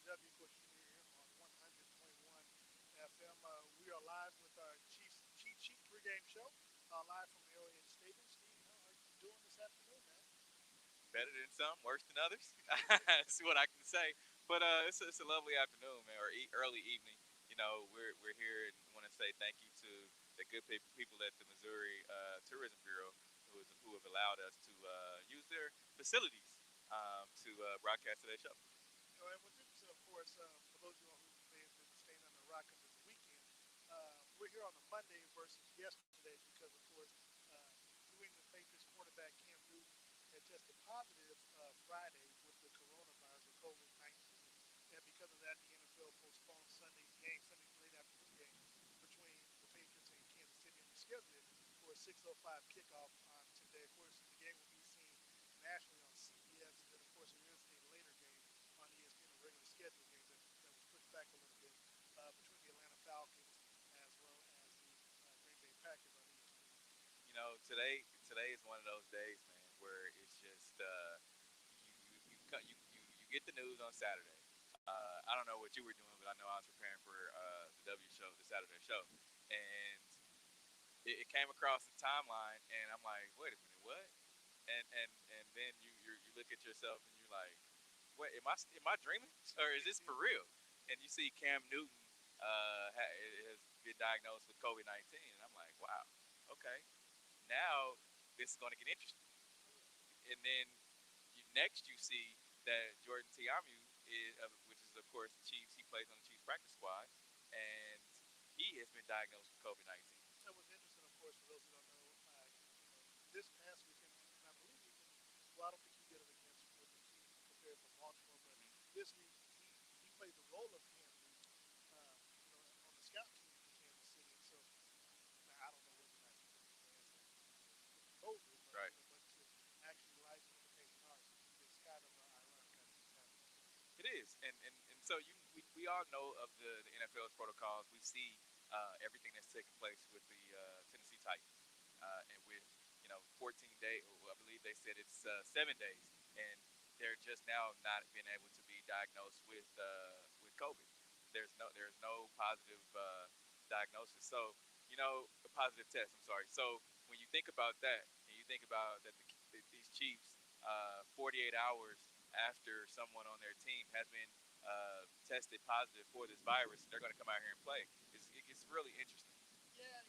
W. Of course, you can hear him on 100.1 FM. We are live with our Chiefs Cheat Sheet pregame show, live from Arrowhead Stadium. Steve, how are you doing this afternoon, man? Better than some, worse than others. That's what I can say. But it's a lovely afternoon, man, or early evening. We're here and want to say thank you to the good people at the Missouri Tourism Bureau who have allowed us to use their facilities to broadcast today's show. And what's interesting, of course, for those of you who may have been staying under a rock over the weekend, we're here on a Monday versus yesterday because, of course, uh, New England Patriots quarterback Cam Newton had tested positive Friday with the coronavirus or COVID 19. And because of that, the NFL postponed Sunday's game, Sunday's late afternoon game between the Patriots and Kansas City, and rescheduled it for a 6:05 kickoff on today. Of course, the game will be seen nationally on CBS, and then, of course, there is a later game on ESPN, a regular scheduled game that was pushed back a little bit between the Atlanta Falcons as well as the Green Bay Packers on ESPN. Today is one of those days, man, where it's just you get the news on Saturday. I don't know what you were doing, but I know I was preparing for the W show, the Saturday show, and it came across the timeline, and I'm like, wait a minute, what? And then you look at yourself and you're like, wait, am I dreaming or is this for real? And you see Cam Newton has been diagnosed with COVID-19, and I'm like, wow, okay, now this is going to get interesting. And then next you see that Jordan Tiamu which is of course the Chiefs. He plays on the Chiefs practice squad, and he has been diagnosed with COVID-19. That was interesting, of course, for those who don't know. This past weekend, and I believe even, well, I don't think he did it against with the team prepared for Baltimore, but this week he played the role of Cam Newton, on the scout team for Kansas City. And so now I don't know whether or not he took the chance and with the COVID, but Right. but to actually life imitating ours, it's kind of ironic how things happen. It is, and so we all know of the NFL's protocols. We see everything that's taking place with the Tennessee Titans, and with 14 days. I believe they said it's 7 days, and they're just now not being able to be diagnosed with COVID. There's no positive diagnosis. So a positive test. I'm sorry. So when you think about that, and you think about that these Chiefs, 48 hours after someone on their team has been tested positive for this virus, and they're going to come out here and play. It gets really interesting. Yeah,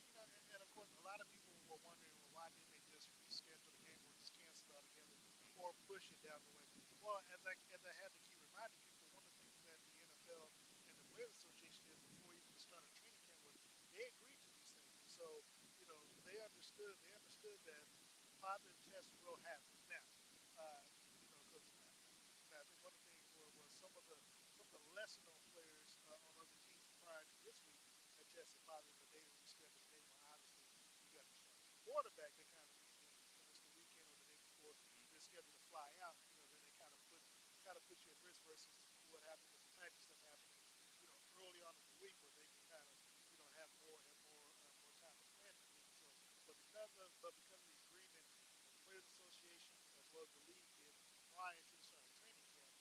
and of course, a lot of people were wondering, well, why didn't they just reschedule the game or just cancel it altogether or push it down the way? Well, as I had to keep reminding people, one of the things that the NFL and the Players Association did before even the start of training camp was they agreed to these things, and so they understood that positive tests will happen. Now, because now I think one of the things was some of the lesser known players on other teams prior to this week had tested positive, but they rescheduled the game. Well, obviously, you got the starting quarterback that kind of when it's the weekend or the day before they're scheduled to fly out. Then they kind of put you at risk versus what happened with the type of stuff happening, early on in the week where they can kind of have more time to plan for things. So, but because of the agreement that the Players Association as well as the league did prior to the start of training camp,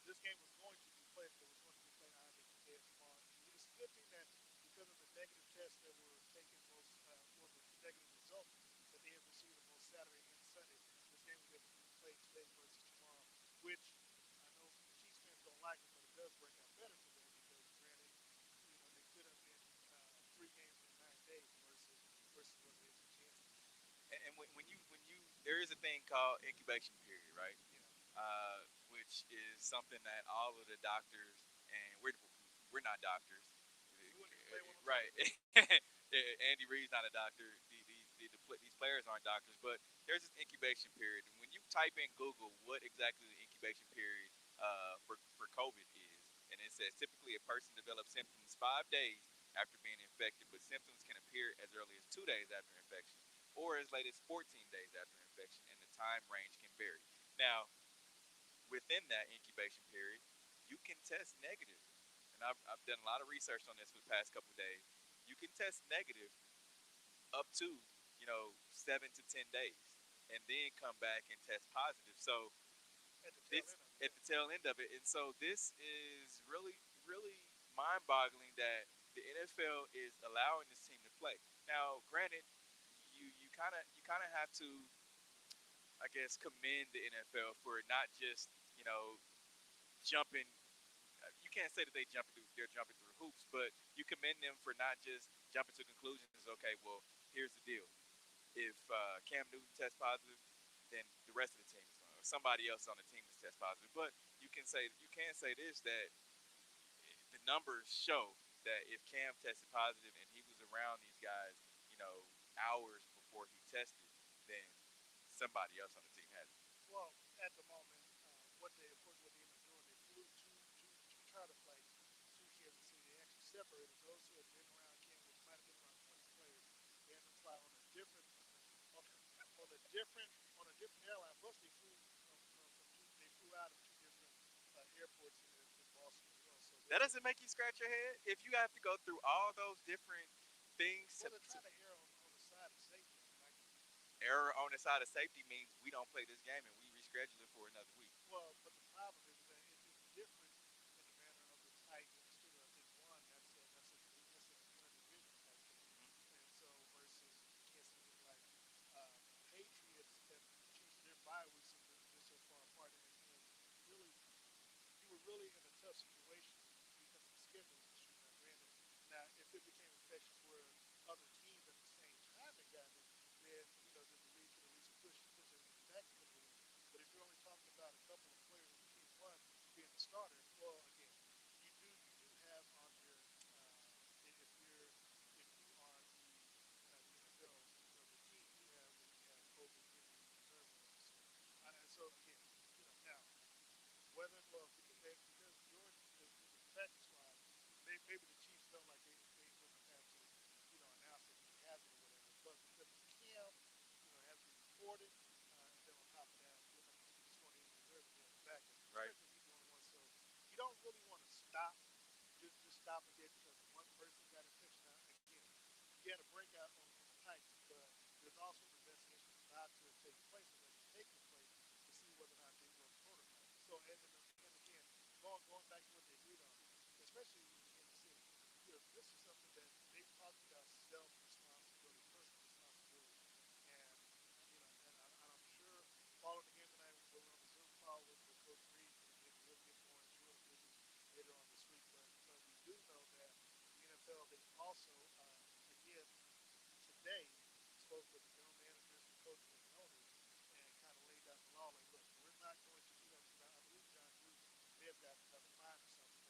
this game was going to be played, but it was going to be played either today or tomorrow. It's a good thing that because of the negative tests that were taken most, or the negative results that they have received on both Saturday and Sunday, this game was able to be played today versus tomorrow, which I know Chiefs fans don't like it, but it does work out better for them because, granted, they could have been 3 games in 9 days versus what it is in January. And when you there is a thing called incubation period, right? Which is something that all of the doctors, and we're not doctors, You wouldn't explain what I'm right? talking about. Andy Reid's not a doctor. These players aren't doctors, but there's this incubation period. And when you type in Google what exactly the incubation period for COVID is, and it says typically a person develops symptoms 5 days after being infected, but symptoms can appear as early as 2 days after infection, or as late as 14 days after infection, and the time range can vary. Now, within that incubation period, you can test negative, and I've done a lot of research on this for the past couple of days. You can test negative up to 7 to 10 days, and then come back and test positive. So At the tail this end of it. at the tail end of it. And so this is really, really mind-boggling that the NFL is allowing this team to play. Now, granted, you kind of have to, I guess, commend the NFL for not just jumping. You can't say that they're jumping through hoops, but you commend them for not just jumping to conclusions. Okay, well, here's the deal: if Cam Newton tests positive, then the rest of the team is going, or somebody else on the team is test positive. But you can say this, that the numbers show that if Cam tested positive and he was around these guys, hours before he tested, then somebody else on the team has it. Well, at the moment, what they, of course, what they ended up doing, they flew two charter flights to Kansas City. They actually separated those who had been around Cam, which might have been around 20 players. They had them fly on a different on a, on a different airline. Plus, they flew from two. They flew out of two different airports in Boston as well. So That they doesn't make you scratch your head if you have to go through all those different things well, to, they're to trying to err on the side of safety. I mean, I get it. error on the side of safety means we don't play this game and we reschedule it for another week. Well, but the problem is that it's different in the manner of the Titans too. I think one that's an interdivision type game, and so versus you can't see anything like the Patriots and the Chiefs. Their bye weeks are just so far apart, and really you were really in a tough situation because of the scheduling issue. Now, granted, now if it became infectious where other teams at the same time had gotten it, then then the league could at least push everything back a couple of weeks. But if you're only talking about a couple of players in Week One being the starter, well, again, you do have on your if you're if you are the NFL, the team you have when you have COVID injury reserve whatever. So so again, now whether well because Jordan the practice squad, maybe the Chiefs felt like they wouldn't have had to announce that he has it or whatever, but because it's Cam, it has to be reported, and then on top of that, he's going to injury reserve and they have a backup, Right. especially if he's the only one. So you don't really want to stop just stop it there because one person got infection. Now again, you had a breakout on the Titans, but there's also an investigation about to take place or that is taking place to see whether or not they broke protocol. So and again, going back to what they agreed on, especially in Kansas City, this is something that they've talked about self responsibility, personal responsibility, and and I'm sure following the game tonight, we'll on the Zoom call with Coach Reed, and again we'll get more into it maybe later on this week. But we do know that the NFL they also again today spoke with the general managers, the coaches, and the owners, and kind of laid out the law. Like, look, we're not going to do that because I believe John Gruden may have gotten another fine or something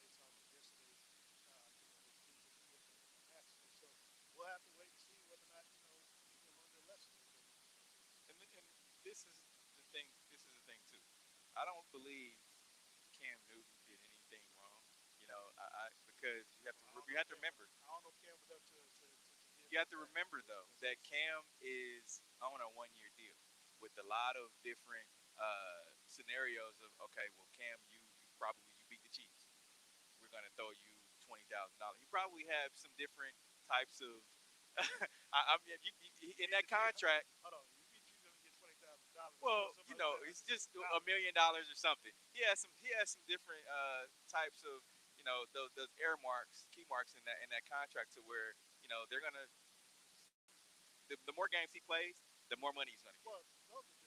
based off of yesterday's, his knee in the Matson. So we'll have to wait and see whether or not people learn their lessons as they move forward. And this is the thing. This is the thing too. I don't believe Cam Newton did anything wrong. Because Well, you have to remember. I don't know if Cam was up to give You have to that remember though that that's Cam is on a 1 year deal with a lot of different scenarios of, okay, well, Cam, you beat the Chiefs. We're gonna throw you $20,000. You probably have some different types of. I mean, in that contract. hold on. You beat you gonna get $20,000. I'm sure Well, somebody might have it's to just take a $1 million or something. He has some different types of those air marks, key marks in that contract to where they're gonna the more games he plays, the more money he's gonna get. well, those are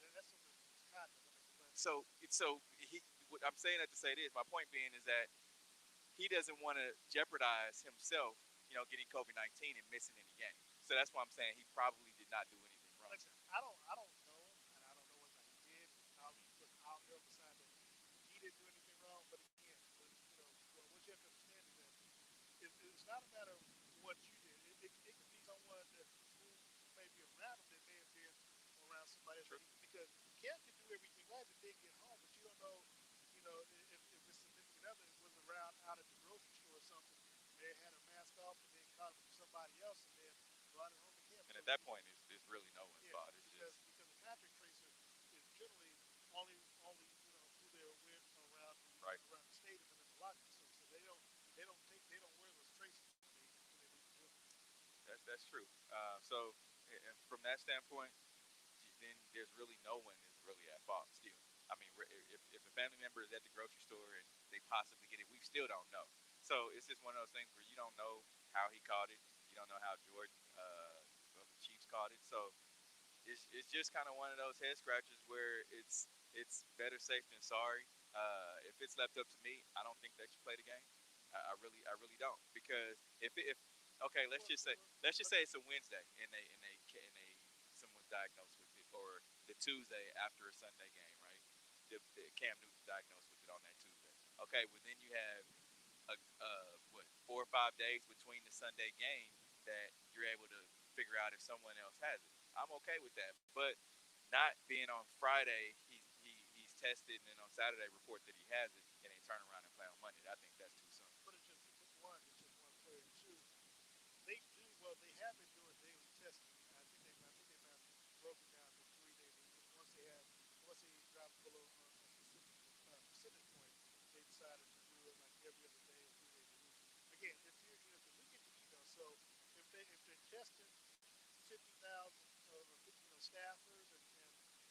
just that's some of the misconduct. I mean, but So he. What I'm saying that to say this. My point being is that he doesn't want to jeopardize himself, getting COVID-19 and missing any games. So that's why I'm saying he probably did not do anything wrong. like I said, I don't know, and I don't know whether or not he did. Look, I'll err on the side that he didn't do anything wrong. But again, what you have to understand is that it's not a matter of what you did. It could be someone that who may be around him that may have been around somebody else. True. Because Cam can do everything right and then get home, but you don't know, if his significant other was around out at the grocery store or something, may have had a mask off and then caught it from somebody else and then brought it home to Cam. And So at that point, it's really no one's yeah, fault. It's just because the contact tracer is generally only who they're with right. around the stadium and in the locker facility. So they don't wear those tracers when they leave the building. That's true. So from that standpoint, then there's really no one is really at fault still. I mean, if a family member is at the grocery store and they possibly get it, we still don't know. So it's just one of those things where you don't know how he caught it. You don't know how Jordan of the Chiefs caught it. So it's just kind of one of those head scratchers where it's better safe than sorry. If it's left up to me, I don't think they should play the game. I really don't because if okay, Well, let's just but say it's a Wednesday and they someone's diagnosed with it, or the Tuesday after a Sunday game, right? The Cam Newton's diagnosed with it on that Tuesday. Okay, well then you have what 4 or 5 days between the Sunday game that you're able to figure out if someone else has it. I'm okay with that, but not being on Friday, he's tested, and then on Saturday report that he has it, and then turn around and play on Monday. I think that's too soon. but it's just one player. Two, they do well. They have been doing daily testing. I think they might have broken down to 3 days. Once they dropped below a specific percentage point, they decided to do it like every other day or 3 days a week. Again, if you're because we get the email, so if they're testing 50,000 or 50 staffers and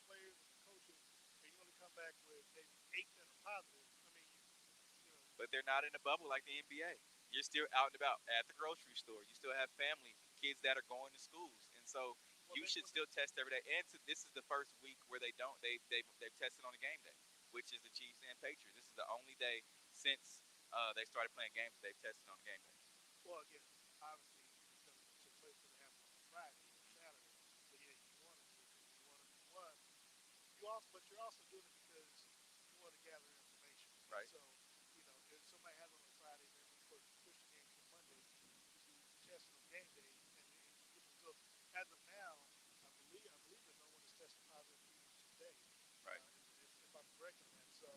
players and coaches, and you only come back with maybe 8 that are positive. I mean, you know, But they're not in a bubble like the NBA. You're still out and about at the grocery store. You still have family, kids that are going to schools, and so well you they should well, still test every day. And this is the first week where they don't. They've tested on a game day, which is the Chiefs and Patriots. This is the only day since they started playing games that they've tested on a game day. well again, obviously because to play for the happen on a Friday or Saturday. But yeah, you wanted to because you want you also but you're also doing it because you want to gather information. And Right? so if somebody has it on a Friday, then of course you push the game to Monday to test it on game day, and you get the results. As of now, I believe that no one is tested positive even today, Right. if I'm correct on that. So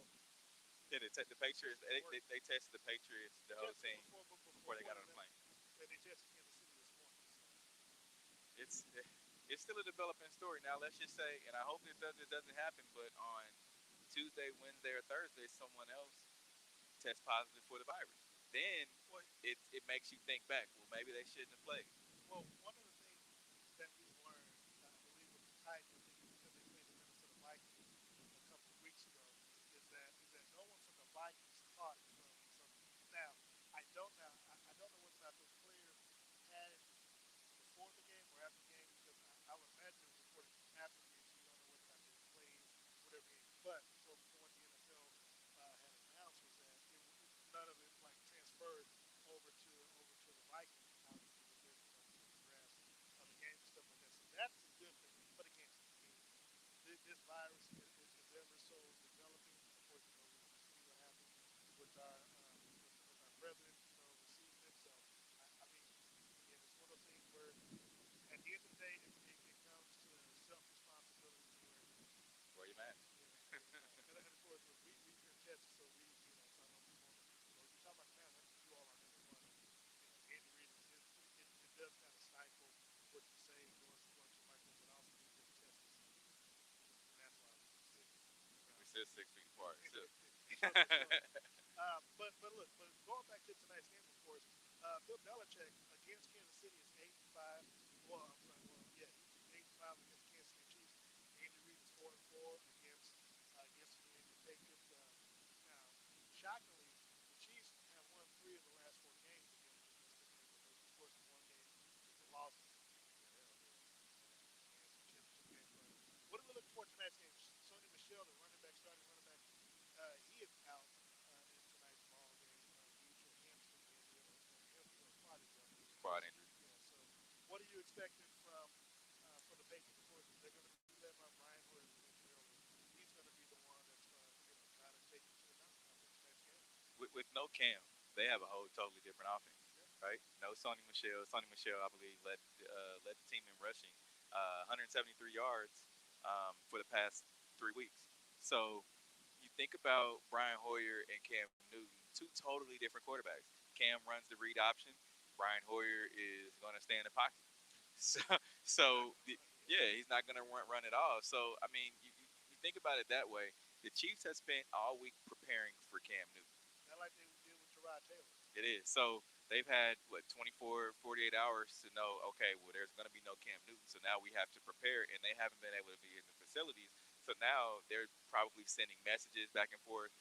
Yeah, the Patriots. systems work. They tested the Patriots, the whole Tested team, before they before got the on the limit, plane. and they tested Kansas City this morning. So It's it's still a developing story. Now let's just say, and I hope it doesn't happen, but on Tuesday, Wednesday, or Thursday, someone else tests positive for the virus. Then well, it makes you think back. Well, maybe they shouldn't have played. well, one of the things that we've learned, I believe, with the Titans, I think because they played the Minnesota Vikings a couple of weeks ago, is that no one from the Vikings caught it from someone. Now, I don't know whether or not those players had it before the game or after the game because I would imagine it was reported after the game, so you don't know whether or not they played whatever game. But from what the NFL had announced was that none of it like transferred over to the Vikings, obviously because they're taking the grasp of the game and stuff like that. So that's a good thing. But again, this virus is ever so developing. Of course, we've seen what happened with our brethren, receiving it. So I mean, again, it's one of those things where at the end of the day, it comes to self responsibility to wear a mask. Wear your mask. Wear your mask. And of course, look, we here in Texas, so so I know people on you talk about the mask, you all are number one. And, Andy Reid it does kind of stifle what you say going to a microphone, but also we live in Texas, and that's why we sit, We around sit 6 feet apart. So. so but going back to tonight's game, of course, Bill Belichick against Kansas City is 8-5. Well, I'm sorry. Well, yeah, he's 8-5 against the Kansas City Chiefs. Andy Reid is 4-4 against the New England Patriots. Now, shockingly, the Chiefs have won 3 of the last 4 games against the New England Patriots. Of course, the one game that they lost was at Arrowhead in the AFC Championship game. But what are we looking for tonight's game? Sony Michelle, the running back, starting running back, he is out in tonight's ball game due to a hamstring injury or hamstring or quad injury, I believe it Quad is. injury. Yeah. So, what are you expecting from the Patriots? Of course, they're going to be led by Brian Hoyer, as we mentioned earlier. He's going to be the one that's going to try to take them to the mountaintop in tonight's game. With no Cam, they have a whole totally different offense, Yep. right? No Sonny Michelle. Sonny Michelle, I believe, led the team in rushing, 173 yards for the past 3 weeks. So you think about Brian Hoyer and Cam Newton, two totally different quarterbacks. Cam runs the read option. Brian Hoyer is going to stay in the pocket. So, Not so going to the, run. Yeah. yeah, he's not going to run at all. So, I mean, you think about it that way. The Chiefs have spent all week preparing for Cam Newton. Not like they did with Gerard Taylor. It is. So they've had, what, 24, 48 hours to know, okay, well, there's going to be no Cam Newton. So now we have to prepare, and they haven't been able to be in the facilities. So So now they're probably sending messages back and forth,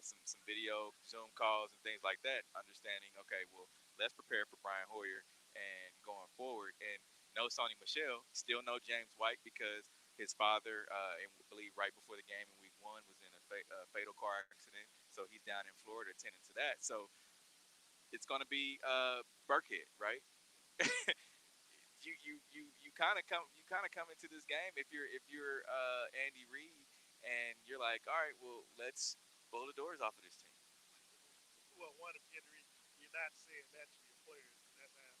some video Zoom calls and things like that. Understanding, okay, well, let's prepare for Brian Hoyer and going forward. And no Sony Michelle, still no James White because his father, and I believe right before the game in week one, was in a fatal car accident. So he's down in Florida attending to that. So it's going to be Burkhead, right? You kind of come into this game if you're Andy Reid and you're like, all right, well, let's blow the doors off of this team. Well, one of injury, you're not saying that to your players.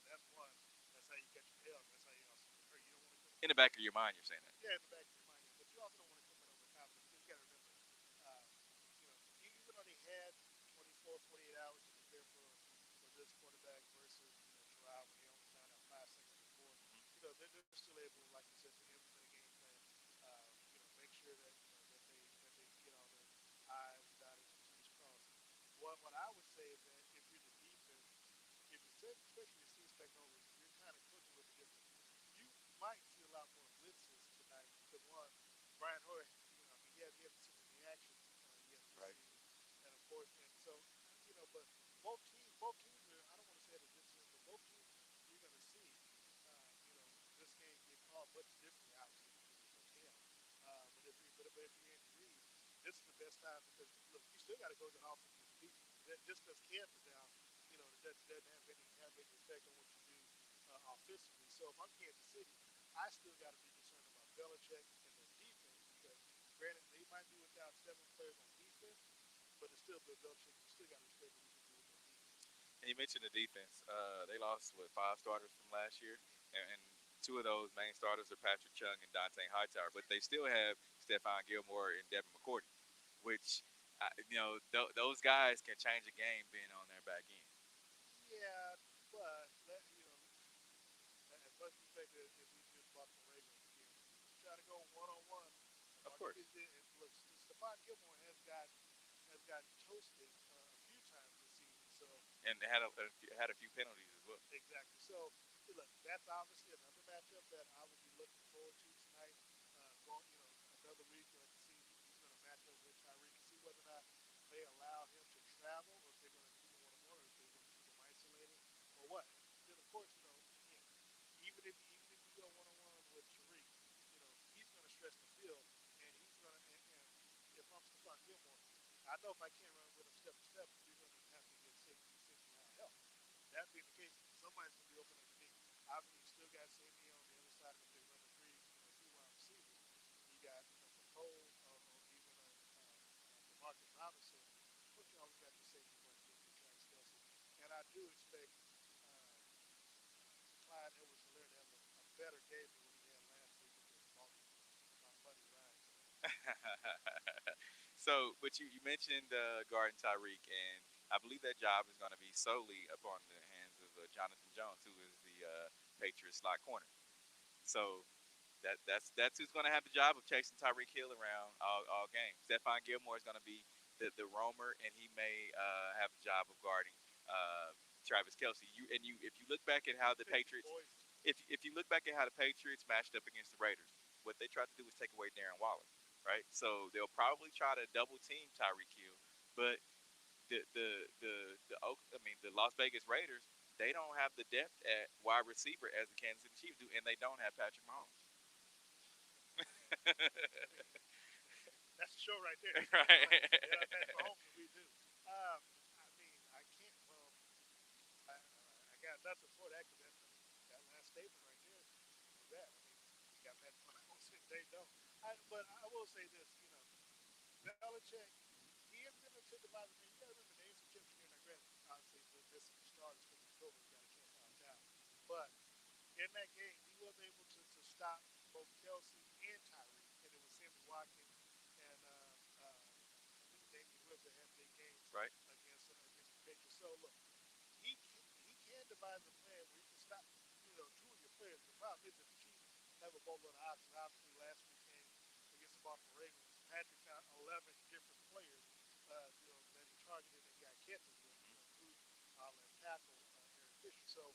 That's one. That's how you catch your tail. That's how you also get hurt. You don't want to come In in the back of your mind, you're saying that. yeah, in the back of your mind, yeah. But you also don't want to come in overconfident because you got to remember, uh, you only had 24, 48 hours to prepare for this quarterback versus Gerard when he only found out 5 seconds before. They're still able, like you said, to implement a game plan. Make sure that that they get all their I's dotted and T's crossed. What I would say is that if you're the defense, if you set, especially your seats back over, you're kind of cooking with the difference. You might see a lot more blitzes tonight because one, Brian Hoyer, he hasn't seen any action yet this Right. season, and of course, and so but both teams are. I don't want to say it against him, but both teams you're going to see, this game get called much differently, obviously because there's no tail. But if you're Andy Reid, this is the best time because look, you still got to go to the offense against the defense. Just because Camp is down, that doesn't have any effect on what you do offensively. So if I'm Kansas City, I still got to be concerned about Belichick and their defense because granted they might be without 7 players on defense, but it's still Bill Belichick. You still got to respect what he can do with that defense. And you mentioned the defense. They lost what 5 starters from last year, and two of those main starters are Patrick Chung and Dante Hightower, but they still have Stephon Gilmore and Devin McCourty, which those guys can change a game being on their back end. Yeah, but as much respect as we give Baltimore Ravens again, you try to go one on one. Of course, Look, Stephon Gilmore has gotten toasted a few times this season. So and they had a few penalties as well. exactly. So look, that's obviously another matchup that I will be looking forward to tonight. Going, another week to see he's going to match up with Tyreek and see whether or not they allow him to travel or if they're going to keep him one on one or if they're going to keep him isolated or what. And then of course, again, even if you go one on one with Tariq, he's going to stretch the field and he's going to and if I'm Stephon Gilmore, I know if I can't run with him step for step, you're going to have to get safety behind help. That being the case, somebody's going to be open underneath. Obviously, you still got Sammy on the other side, and if they run the three wide receivers, you got Poe or even Demarcus Robinson. Of course, you always got your safety blanket with Travis Kelsey, and I do expect Clyde Edwards-Helaire to have a better game than what he had last week against Baltimore. My money rides on that. So, but you mentioned guarding Tyreek, and I believe that job is going to be solely upon the hands of Jonathan Jones, who is the Patriots slot corner. So that's who's going to have the job of chasing Tyreek Hill around all game. Stephon Gilmore is going to be the roamer, and he may have the job of guarding Travis Kelsey. If you look back at how the Pick your Patriots, poison. if you look back at how the Patriots matched up against the Raiders, what they tried to do was take away Darren Waller, right? So they'll probably try to double team Tyreek Hill, but the Las Vegas Raiders, they don't have the depth at wide receiver as the Kansas City Chiefs do, and they don't have Patrick Mahomes. I mean, that's the show right there. They Right. don't pass Mahomes, and we do. I mean, I can't. Well, I got nothing for that because that last statement right there was that. I mean, we got Patrick Mahomes and they don't. But I will say this, Belichick, he has been incentivized. I mean, you got to remember the AFC Championship game. Now, granted, obviously there's some starters because of COVID, we got a chance to opt out. But in that game, he was able to stop both Kelsey and Tyreek, and it was Sammy Watkins and I think Damian Williams that had big games Right. against the Patriots. So look, he can devise a plan where he can stop two of your players. The problem is that the Chiefs have a boatload of options. Obviously, last week's game against the Baltimore Ravens, Patrick found 11 different players that he targeted and got catches with, including our left tackle Eric Fisher. So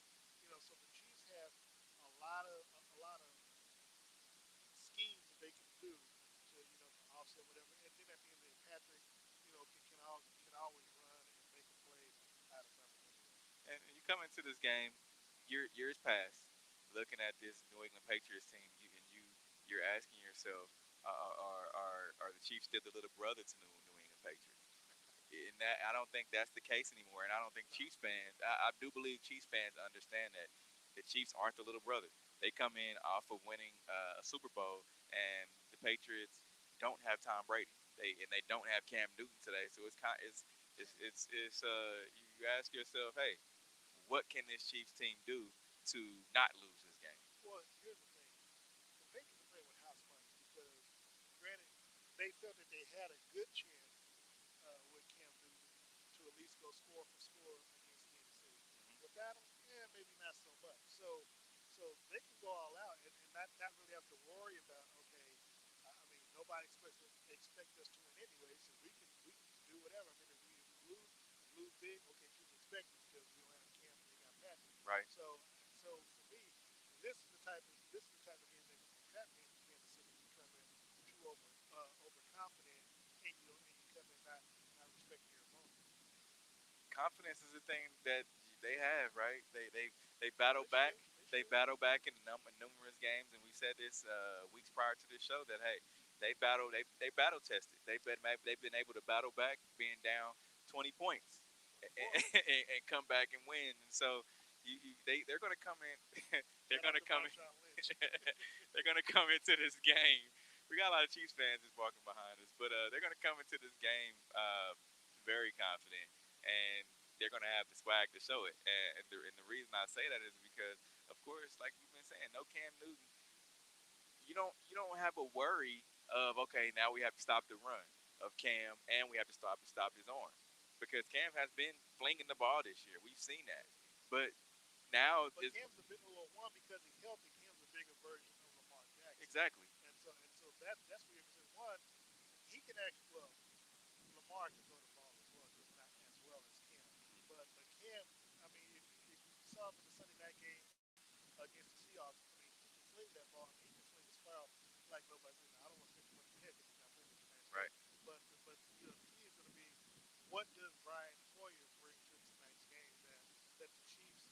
the Chiefs have a lot of schemes that they can do to at the end of the day, Patrick, can always run and make a play out of nothing anyway. And you come into this game, years past, looking at this New England Patriots team, you're asking yourself, are the Chiefs still the little brother to New England Patriots? And that I don't think that's the case anymore. And I don't think No, Chiefs fans. I do believe Chiefs fans understand that the Chiefs aren't the little brother. They come in off of winning a Super Bowl, and the Patriots don't have Tom Brady. They don't have Cam Newton today. So you ask yourself, hey, what can this Chiefs team do to not lose this game? well, here's the thing: the Patriots are playing with house money because, granted, they felt that they had a good chance with Cam Newton to at least go score for score against Kansas City. Without him, yeah, maybe not so much. So they can go all out and not really have to worry about okay. I mean, nobody expect us to win anyway, so we can just do whatever. I mean, if we lose big, okay, people expect it because we don't have Cam and they got Patrick. Right. So for me, this is the type of game that can be trapped in Kansas City. You come in too overconfident and you come in not respecting your opponent. Confidence is a thing that they have, right? They battle They back. should. They They should. battle back in numerous games, and we said this weeks prior to this show that hey, they battle tested. They've been able to battle back, being down 20 points, Before. and come back and win. And so they're going to come in. They're Shout going out to to come in. Marshawn Lynch. They're going to come into this game. We got a lot of Chiefs fans just walking behind us, but they're going to come into this game very confident, and they're going to have the swag to show it. And the reason I say that is because, of course, like we've been saying, no Cam Newton, you don't have a worry of okay, now we have to stop the run of Cam, and we have to stop his arm because Cam has been flinging the ball this year. We've seen that, but now But it's Cam's a bit a little one because he's healthy. Cam's a bigger version of Lamar Jackson, exactly and so that's weird because one, he can actually Lamar can throw the ball as well, just not as well as Cam. But Cam, I mean, if you saw him in the Sunday night game against the Seahawks, I mean, he can fling that ball. I mean, he can fling the spiral like nobody's business. I don't want to say too much ahead because he's not playing with tonight's right. game, but the key is going to be what does Brian Hoyer bring to tonight's game that the Chiefs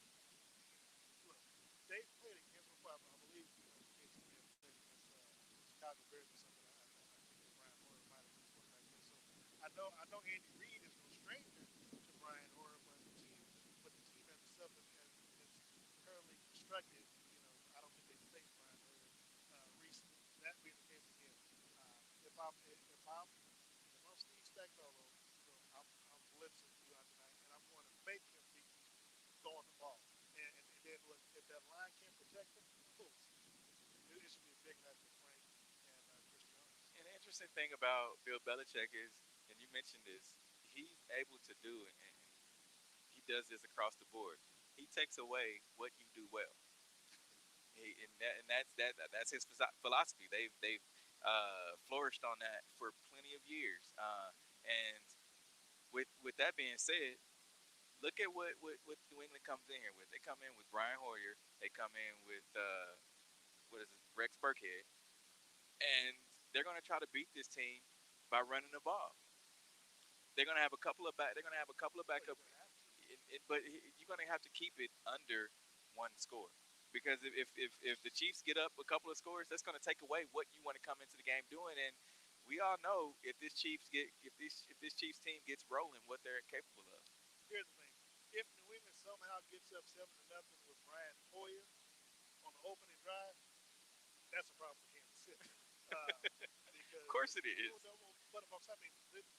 look, they played against before. I believe the Kansas City may have played against Chicago Bears or something. I think that Brian Hoyer might have been the quarterback then. So I know Andy Reid is no stranger to Brian Hoyer, but the team as itself is currently constructed. I don't think they've faced Brian Hoyer recently. That being the case again, if I'm Steve Spagnuolo, I'm blitzing throughout the night, and I'm going to make him think he's throwing the ball. And then look, if that line can't protect him, oh, it should be a big night for Frank and Chris Jones. And the interesting thing about Bill Belichick is, and you mentioned this, he's able to do it, and he does this across the board. He takes away what you do well. That's his philosophy. They've flourished on that for plenty of years. And with that being said, look at what New England comes in here with. They come in with Brian Hoyer. They come in with what is it, Rex Burkhead, and they're going to try to beat this team by running the ball. They're going to have a couple of back. They're going to have a couple of Well, you're backup, going to have to. but you're going to have to keep it under one score because if the Chiefs get up a couple of scores, that's going to take away what you want to come into the game doing. And we all know if this Chiefs team gets rolling, what they're capable of. Here's the thing: if New England somehow gets up 7-0 with Brian Hoyer on the opening drive, that's a problem for Kansas City. Uh, Of because course it is. but I mean, there's no,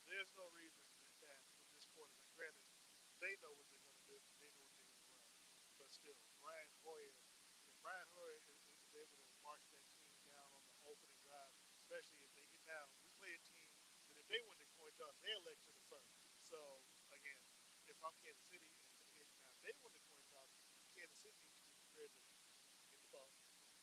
there's no reason that with this quarterback. Granted, they know what they're going to do. They know what they're going to run. But still, Brian Hoyer, if Brian Hoyer is able to march that team down on the opening drive, especially if they get down, we play a team that if they win the coin toss, they elect to defer. So again, if I'm Kansas City, now if they win the coin toss, Kansas City needs to be prepared to get the ball,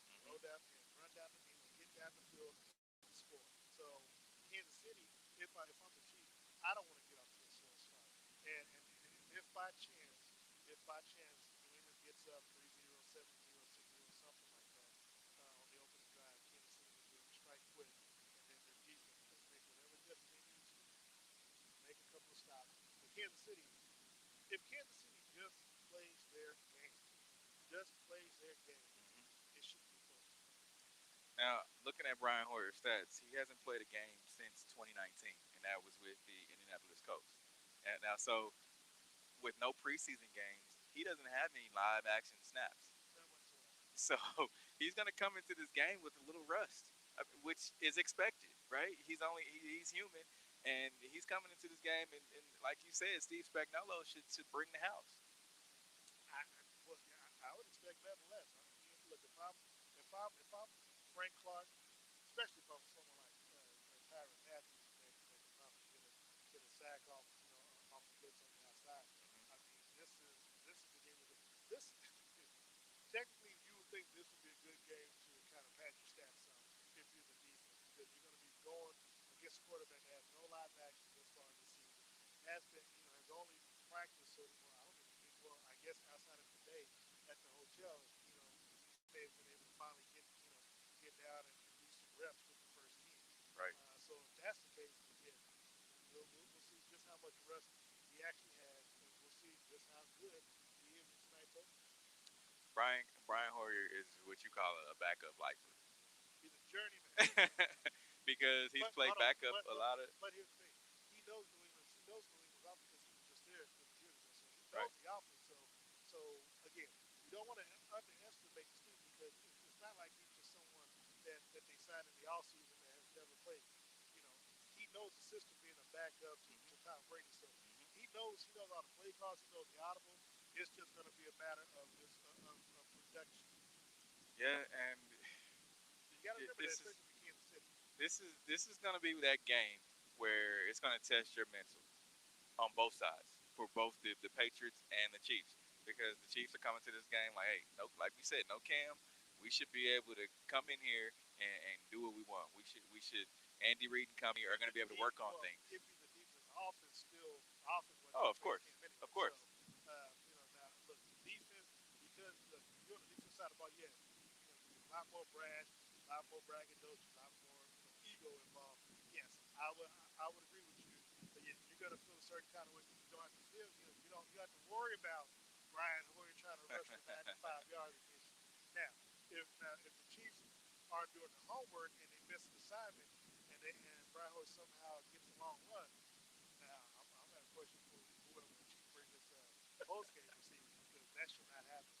Hmm. throw down and run down the get down the field and score. So Kansas City, if I'm the Chiefs, I don't want to get off to a slow start. And if by chance New England gets up 3-0, 7-0, 6-0, something like that on the opening drive, Kansas City may be able to strike quick, and then their Kansas City, if Kansas City just plays their game, just plays their game, it shouldn't be close. Now, looking at Brian Hoyer's stats, he hasn't played a game since 2019, and that was with the Indianapolis Colts. And now, so with no preseason games, he doesn't have any live action snaps. None whatsoever. So he's going to come into this game with a little rust, which is expected, right? He's human, and he's coming into this game, and like you said, Steve Spagnuolo should bring the house. Well, yeah, I would expect nothing less. I mean, look, if I'm Frank Clark, especially if I'm someone like Tyron Matthews that can probably get a sack off, off the blitz on the outside. I mean, this is the game. This technically you would think this would be a good game to kind of pad your stats up if you're the defense because you're going to be going against a quarterback that has no live action this far in the season, has been has only practiced so well. I don't even think well. I guess outside of today at the hotel, he may have been able to finally get down and do some reps with the first team. Right. So if that's the case, then yeah, we'll see just how much rest he actually has, and we'll see just how good he is in tonight's opener. Brian Hoyer is what you call a backup lifer. He's a journeyman. Because he's But played hold on, backup a lot of. but here's the thing. He knows New England's offense because he was just there when the years ago. So he Right. knows the offense. So again, you don't want to underestimate this dude because it's not like he's just someone that they signed in the offseason that has never played. You know, he knows the system being a backup to Tom Brady. So he knows all the play calls. He knows the audibles. It's just going to be a matter of just of production. Yeah, and You got to remember that, this is especially with Kansas City. this is going to be that game where it's going to test your mental on both sides for both the Patriots and the Chiefs because the Chiefs are coming to this game like, hey, no, like we said, no Cam. We should be able to come in here and do what we want. We should Andy Reid and company are going to be able to work on Well, things. if you're the defense, offense wasn't Oh, going of to play course, Cam of anyway. So, course. now look, the defense because look, if you're on the defense side of the ball, yeah, a lot more brash, a lot more braggadocious, a lot more ego involved. Yes, I would agree with you. But yeah, you're going to feel a certain kind of way. You don't have to feel, you don't have to worry about Brian Hoyer trying to rush for 95 yards against you. Now if the Chiefs aren't doing the homework and they miss an assignment and Brian Hoyer somehow gets a long run, now I'm going to question whoever the Chiefs bring this post game receivers because that should not happen.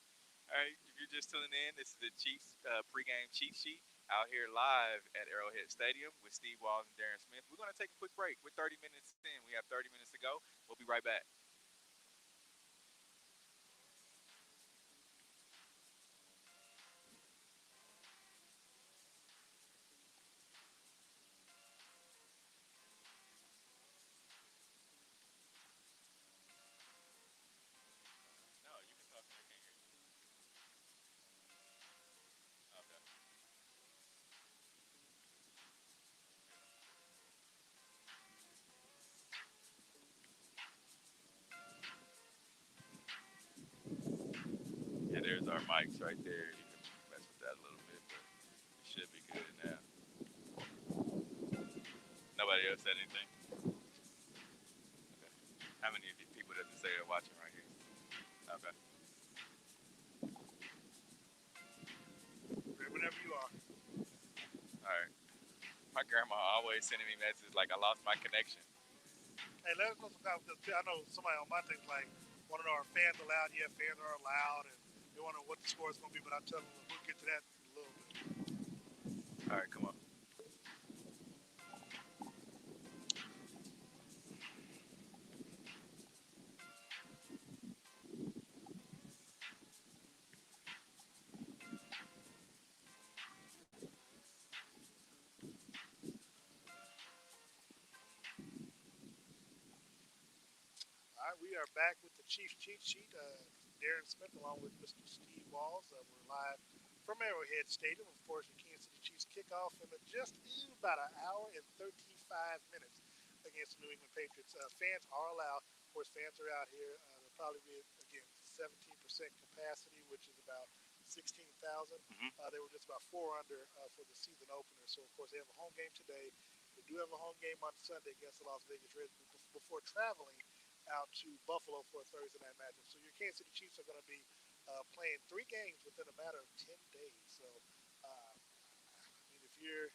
All right, if you're just tuning in, this is the Chiefs pregame cheat sheet out here live at Arrowhead Stadium with Steve Walls and Darren Smith. We're going to take a quick break. We're 30 minutes in. We have 30 minutes to go. We'll be right back. No, you can talk to me. I can't hear you. Okay. Yeah, there's our mics right there. You can mess with that a little bit, but it should be good now. Nobody else said anything? Okay. How many of you people does it say are watching right here? Okay. Whenever you are. All right. My grandma always sending me messages like I lost my connection. Hey, let us know sometimes because I know somebody on my thing's like, want to know are fans allowed? Yeah, fans are allowed, and they want to know what the score is going to be. But I tell them we'll get to that in a little bit. All right, come on. All right, we are back with the Chiefs cheat sheet. Darren Smith along with Mr. Steve Walls. We're live from Arrowhead Stadium. Of course, the Kansas City Chiefs kickoff in just about an hour and 35 minutes against the New England Patriots. Fans are allowed. Of course, fans are out here. They'll probably be, again, 17% capacity, which is about 16,000. Mm-hmm. They were just about four under for the season opener. So, of course, they have a home game today. They do have a home game on Sunday against the Las Vegas Raiders before traveling out to Buffalo for a Thursday night matchup. So your Kansas City Chiefs are going to be playing 3 games within a matter of 10 days. So I mean, if you're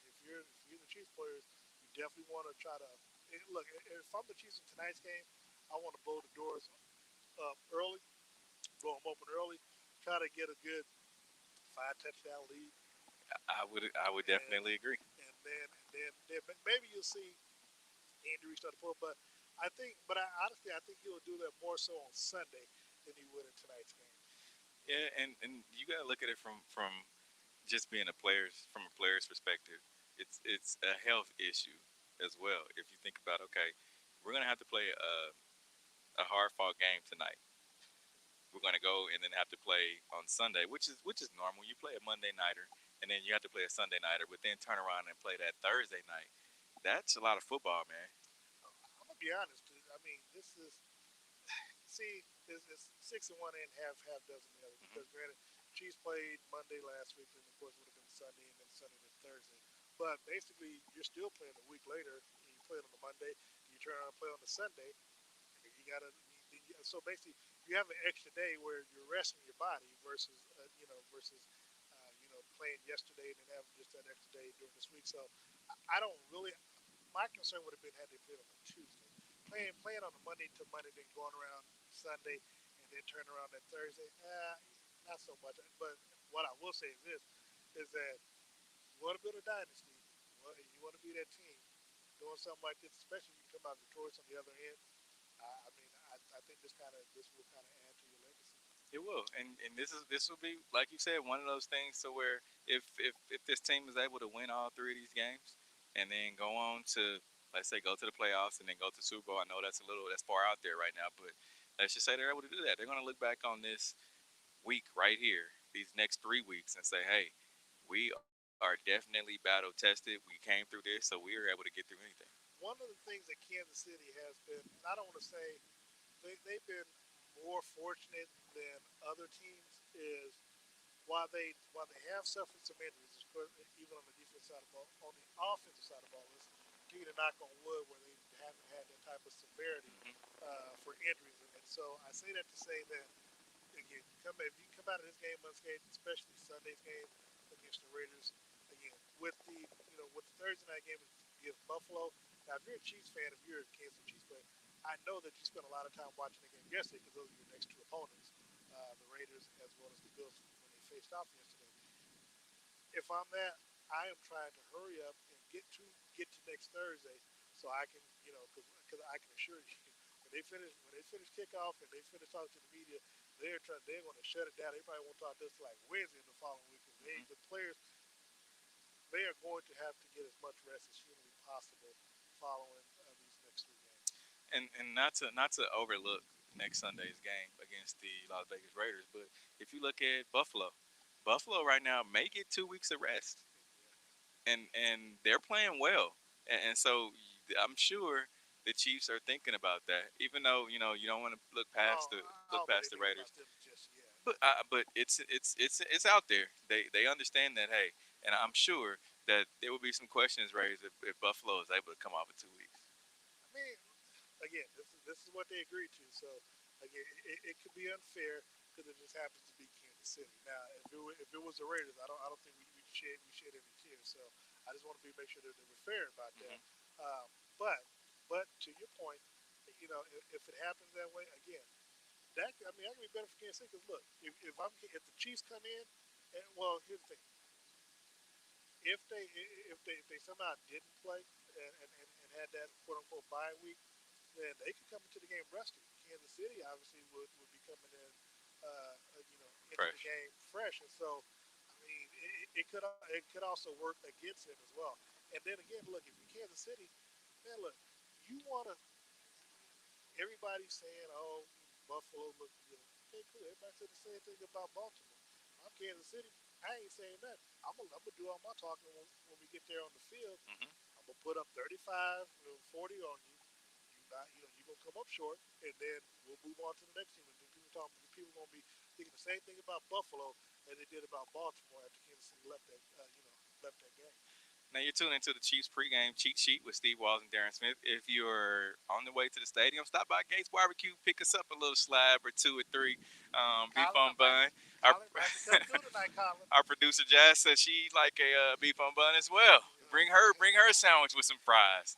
the Chiefs players, you definitely want to try to look. If I'm the Chiefs in tonight's game, I want to blow the doors up early, blow them open early, try to get a good 5 touchdown lead, I would and definitely agree. then maybe you'll see injuries start to pull. But honestly, I think he'll do that more so on Sunday than he would in tonight's game. Yeah, and you gotta look at it from just being a player's from a player's perspective. It's a health issue as well. If you think about, okay, we're gonna have to play a hard fought game tonight. We're gonna go and then have to play on Sunday, which is normal. You play a Monday nighter, and then you have to play a Sunday nighter, but then turn around and play that Thursday night. That's a lot of football, man. I'm gonna be honest, dude. I mean, this is see, it's 6 and 1 and half dozen the other. Hmm. Because granted, Chiefs played Monday last week, and of course it would have been Sunday, and then Sunday then Thursday. But basically, you're still playing a week later. You play it on the Monday, you turn around and play on the Sunday. You gotta. So basically, you have an extra day where you're resting your body versus playing yesterday and then having just that extra day during this week. So I don't really. My concern would have been had they played on a Tuesday, playing on a Monday to Monday, then going around Sunday, and then turn around that Thursday. Not so much. But what I will say is this: is that you want to build a dynasty, you want to be that team doing something like this, especially if you come out victorious on the other end. I mean, I think this will kind of add to your legacy. It will, and this will be, like you said, one of those things to where if this team is able to win all three of these games and then go on to, let's say, go to the playoffs and then go to the Super Bowl. I know that's far out there right now, but let's just say they're able to do that. They're going to look back on this week right here, these next 3 weeks, and say, hey, we are definitely battle tested. We came through this, so we are able to get through anything. One of the things that Kansas City has been, and I don't want to say they've been more fortunate than other teams, is while they have suffered some injuries, of course, even on the defensive side of the ball, on the offensive side of the ball, let's continue to knock on wood where they haven't had that type of severity Hmm. for injuries. And so I say that to say that again, if you come out of this game unscathed, especially Sunday's game against the Raiders, again with the Thursday night game against Buffalo. Now, if you're a Chiefs fan, if you're a Kansas City Chiefs fan, I know that you spent a lot of time watching the game yesterday because those are your next two opponents, the Raiders as well as the Bills when they faced off yesterday. If I'm that, I am trying to hurry up and get to next Thursday so I can because I can assure you when they finish kickoff and they finish talking to the media, they're going to shut it down. They probably won't talk to us till like Wednesday of the following week because Hmm. the players they are going to have to get as much rest as humanly possible following these next 3 games. And not to overlook next Sunday's game against the Las Vegas Raiders, but if you look at Buffalo right now may get 2 weeks of rest, and they're playing well, and so I'm sure the Chiefs are thinking about that. Even though you don't want to Oh, I look don't think past they're the thinking about Raiders, them just yet. but it's out there. They understand that, hey, and I'm sure that there will be some questions raised if Buffalo is able to come off of 2 weeks. I mean, again, this is what they agreed to. So again, it could be unfair because it just happens to be Kansas City. Now, if it was the Raiders, I don't think we shed any tears. So I just want to make sure that we're fair about that. Hmm. Um, but to your point, if it happens that way again, that can be better for Kansas City. Because look, if the Chiefs come in, well, here's the thing: if they somehow didn't play and had that quote unquote bye week, then they could come into the game rusty. Kansas City obviously would be coming in, into the Fresh. game fresh, and so I mean it could also work against them as well. And then again, look, if you're Kansas City, man, look, you want to. Everybody's saying, "Oh, Buffalo looks good." Okay, cool. Everybody said the same thing about Baltimore. I'm Kansas City. I ain't saying that. I'm gonna do all my talking when we get there on the field. Hmm. I'm gonna put up 35, 40 on you. You're gonna come up short, and then we'll move on to the next team. And then people gonna be thinking the same thing about Buffalo as they did about Baltimore after Kansas City left that game. Now you're tuning into the Chiefs pregame cheat sheet with Steve Walls and Darren Smith. If you're on the way to the stadium, stop by Gates Barbecue, pick us up a little slab or two or three beef on bun. Our, Colin might have to come through tonight, Colin. our producer Jazz says she like a beef on bun as well. Bring her a sandwich with some fries.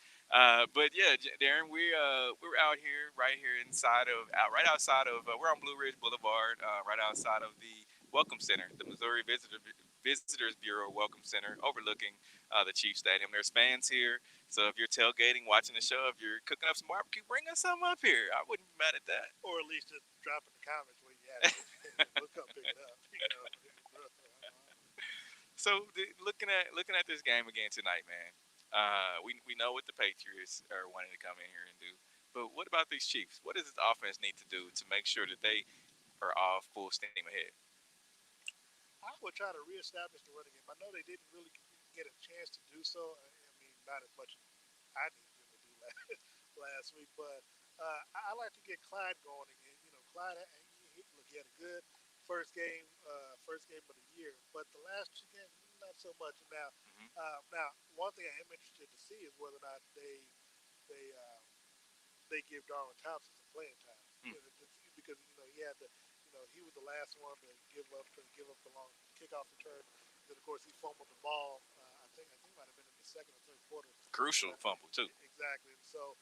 But yeah, Darren, we're out here, right here right outside of we're on Blue Ridge Boulevard, right outside of the Welcome Center, the Missouri Visitors Bureau Welcome Center, overlooking the Chiefs Stadium. There's fans here, so if you're tailgating, watching the show, if you're cooking up some barbecue, bring us some up here. I wouldn't be mad at that. Or at least just drop in the comments where you at it. We'll come pick it up. So looking at this game again tonight, man. We know what the Patriots are wanting to come in here and do, but what about these Chiefs? What does this offense need to do to make sure that they are all full steam ahead? I would try to reestablish the running game. I know they didn't really get a chance to do so. I mean, not as much as I needed them to do last week, but I like to get Clyde going again. You know, Clyde, look, he had a good first game of the year, but the last two games, not so much. Mm-hmm. Now, one thing I am interested to see is whether or not they they give Darwin Thompson some playing time. Mm. Because he had the he was the last one to give up the long kickoff return. Then of course he fumbled the ball. I think it might have been in the second or third quarter. Crucial fumble too. Exactly. And so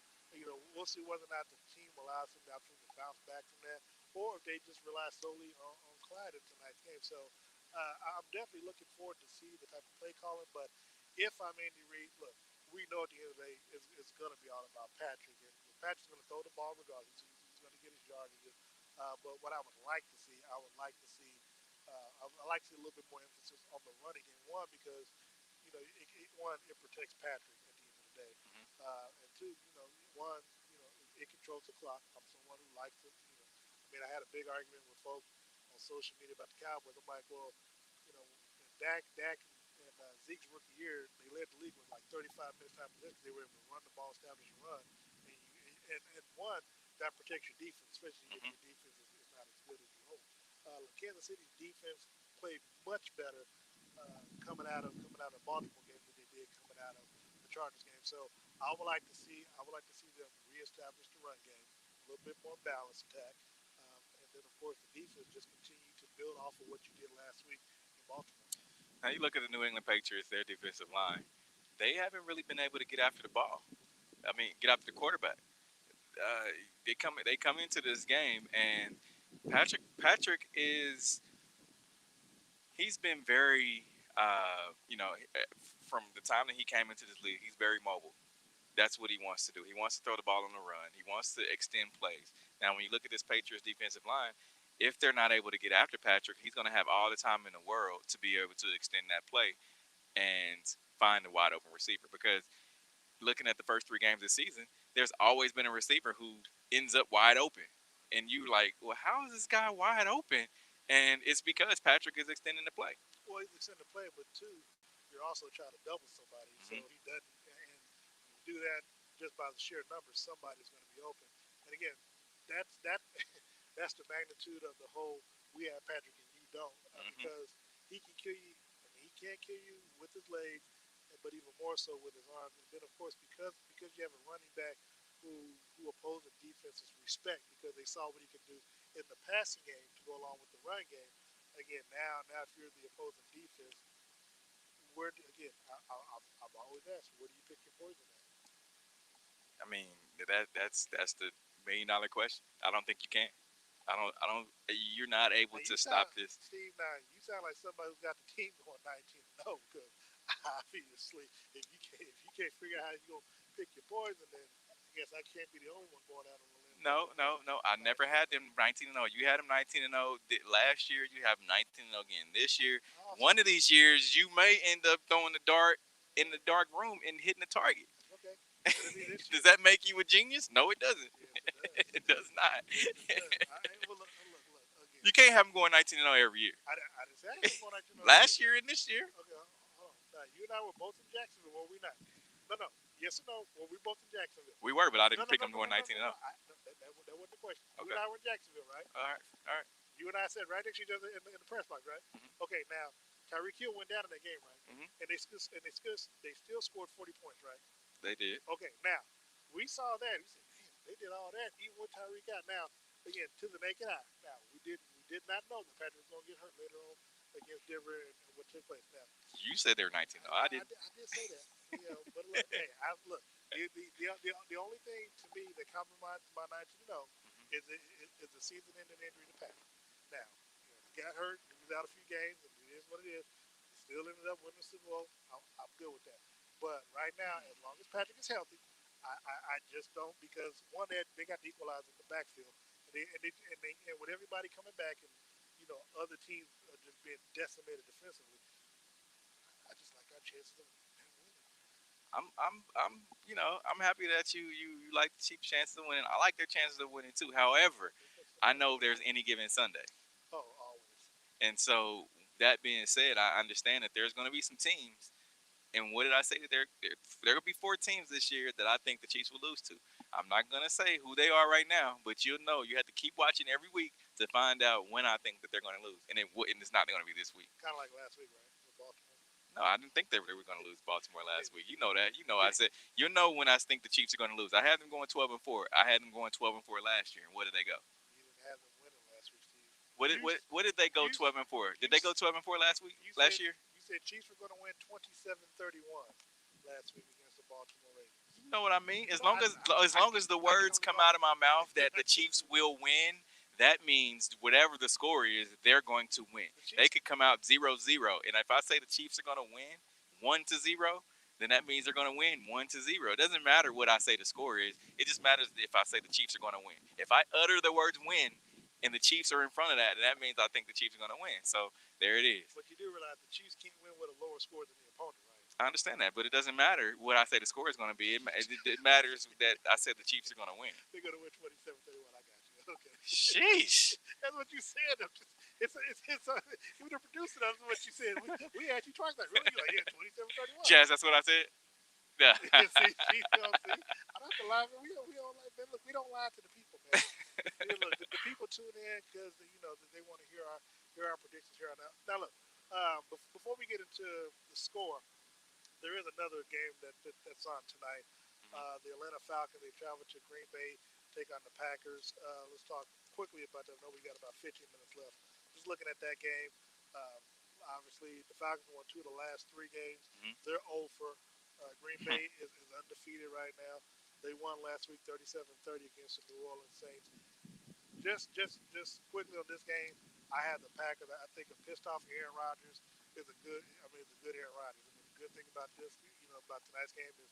we'll see whether or not the team allows him the opportunity to bounce back from that, or if they just rely solely on Clyde in tonight's game. So I'm definitely looking forward to see the type of play calling. But if I'm Andy Reid, look, we know at the end of the day it's going to be all about Patrick, and Patrick's going to throw the ball regardless. He's going to get his yardages. But what I would like to see, I like to see a little bit more emphasis on the running game. One, because it protects Patrick at the end of the day, Mm-hmm. and two, one, it controls the clock. I'm someone who likes to, I mean, I had a big argument with folks on social media about the Cowboys. I'm like, well, in Dak, and Zeke's rookie year, they led the league with like 35 minutes time possession. They were able to run the ball, establish a run, and one that protects your defense, especially if Mm-hmm. your defense is not as good as you hope. Kansas City's defense played much better coming out of the Baltimore game than they did coming out of the Chargers game. So I would like to see them reestablish the run game, a little bit more balanced attack, and then of course the defense just continue to build off of what you did last week in Baltimore. Now you look at the New England Patriots, their defensive line. They haven't really been able to get after the ball. I mean, get after the quarterback. They come into this game, and Patrick is he's been very from the time that he came into this league, he's very mobile. That's what he wants to do. He wants to throw the ball on the run. He wants to extend plays. Now, when you look at this Patriots defensive line, if they're not able to get after Patrick, he's going to have all the time in the world to be able to extend that play and find a wide open receiver. Because looking at the first three games this season, there's always been a receiver who ends up wide open. And you like, well, how is this guy wide open? And it's because Patrick is extending the play. Well, he's extending the play, but two, you're also trying to double somebody, so Mm-hmm. he doesn't. And when you do that just by the sheer numbers, somebody's going to be open. And again, that that's the magnitude of the whole. We have Patrick and you don't, Mm-hmm. because he can kill you. I mean, he can't kill you with his legs, but even more so with his arms. And then, of course, because you have a running back who opposing defenses respect because they saw what he could do in the passing game to go along with the run game. Again, now if you're the opposing defense, I've always asked, where do you pick your poison at? I mean, that's the $1 million question. I don't think you can. I don't. You're not able Now to stop this. Steve. Now you sound like somebody who's got the team going 19-0. Because obviously, if you can't figure out how you're gonna pick your poison, then I guess I can't be the only one going out on the limb. No. I never had them 19-0. You had them 19-0 last year. You have 19-0 again this year. Awesome. One of these years, you may end up throwing the dart in the dark room and hitting the target. Okay. It'll be this year. Does that make you a genius? No, it doesn't. Yes, it does. It does not. Well, look again. You can't have them going 19-0 every year. I didn't say I was going 19-0. Last year and this year, Okay, hold on. Now, you and I were both in Jacksonville, were we not? No. Yes or no? Were we both in Jacksonville? we were, but I No, didn't pick them going 19-0. That wasn't the question. You Okay. and I were in Jacksonville, right? All right. You and I said right next to each other in the press box, right? Mhm. Okay, now Tyreek Hill went down in that game, right? Hmm. And they still scored 40 points, right? They did. Okay, now we saw that. We said, man, they did all that even with Tyreek out. Now, again, to the naked eye. Now we did not know the Patriots were going to get hurt later on against Denver and what took place. Now, You said they were 19. I, Oh, I I, I didn't. did I did say that. But look, hey, look. The only thing to me that compromised my 19-0 is the season-ending injury to Patrick. Now, he got hurt. He was out a few games, and it is what it is. He still ended up winning the Super Bowl. I'm good with that. But right now, as long as Patrick is healthy, I just don't, because one, they got the equalizer in the backfield, and with everybody coming back, and other teams just being decimated defensively, I just like our chances of winning. I'm happy that you like the Chiefs' chances of winning. I like their chances of winning too. However, They play I somebody know else. there's any given Sunday, Oh, always. and so that being said, I understand that there's going to be some teams. And what did I say? That there will be four teams this year that I think the Chiefs will lose to. I'm not gonna say who they are right now, but you'll know. You have to keep watching every week to find out when I think that they're going to lose, and it's not going to be this week. Kind of like last week, right? With Baltimore. No, I didn't think they were going to lose Baltimore last week. You know that. You know I Yeah, said you know when I think the Chiefs are going to lose. I had them going 12-4. I had them going 12-4 last year. And what did they go? you didn't have them winning last week, Steve. What did You what did they go you 12-4? Did you they go 12-4 last week? you Last said year? you said Chiefs were going to win 27-31 last week against the Baltimore Ravens. You know what I mean? No, As long as the I can words only come go. out of my mouth that the Chiefs will win, that means whatever the score is, they're going to win. The They Chiefs. could come out 0-0, and if I say the Chiefs are going to win 1-0, then that means they're going to win 1-0. It doesn't matter what I say the score is. It just matters if I say the Chiefs are going to win. If I utter the words "win" and the Chiefs are in front of that, then that means I think the Chiefs are going to win. So there it is. But you do realize the Chiefs can't win with a lower score than the opponent, right? I understand that, but it doesn't matter what I say the score is going to be. It matters that I said the Chiefs are going to win. They're going to win 27-31. I got you. Okay. Sheesh. That's what you said. Even the producer, that's what you said. We asked you twice, like, really? You're like, yeah, 27-31. Jazz, that's what I said. Yeah. See, I don't have to lie. We don't like, man. Look, we don't lie to the people, man. Look, the people tune in because they want to hear our predictions here. Now look, before we get into the score, there is another game that's on tonight. The Atlanta Falcons, they travel to Green Bay, take on the Packers. Let's talk quickly about that. I know we got about 15 minutes left. Just looking at that game, uh, obviously the Falcons won two of the last three games. Mhm. They're over. Green Bay is undefeated right now. They won last week 37-30 against the New Orleans Saints. Just quickly on this game, I have the Packers. I think a pissed off Aaron Rodgers is a good. I mean, it's a good Aaron Rodgers. I mean, the good thing about this, about tonight's game is,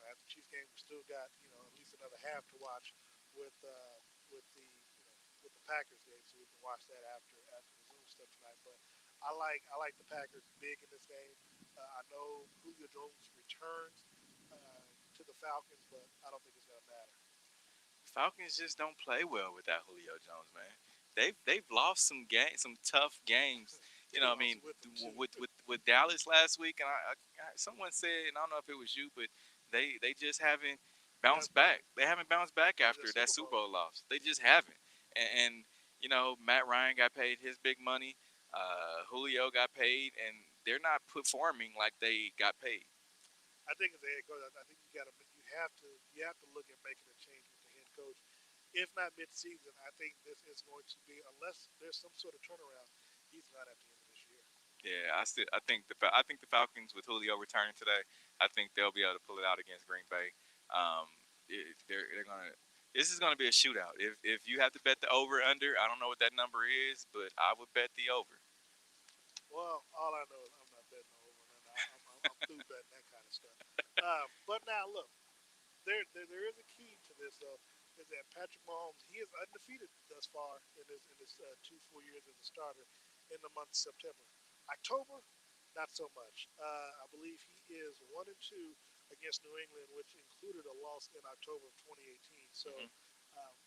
after Chiefs game, we still got at least another half to watch with the Packers game, so we can watch that after the Zoom stuff tonight. But I like the Packers big in this game. I know Julio Jones returns to the Falcons, but I don't think it's gonna matter. Falcons just don't play well without Julio Jones, man. They've lost some tough games. They I lost mean, with them too. with Dallas last week, and someone said, and I don't know if it was you, but they just haven't Bounce bounced back. back. They haven't bounced back After after the that Super Super Bowl. Bowl loss. They just haven't. And Matt Ryan got paid his big money. Julio got paid, and they're not performing like they got paid. I think as a head coach, I think you have to look at making a change with the head coach. If not mid-season, I think this is going to be, unless there's some sort of turnaround, he's not at the end of this year. Yeah, I think the Falcons with Julio returning today, I think they'll be able to pull it out against Green Bay. They're gonna. This is gonna be a shootout. If you have to bet the over under, I don't know what that number is, but I would bet the over. Well, all I know is I'm not betting no over, and I'm through betting that kind of stuff. But now look, there is a key to this though, is that Patrick Mahomes, he is undefeated thus far in his 2 full years as a starter in the month of September. October, not so much. I believe he is 1-2 against New England, which included a loss in October of 2018. So, Hmm.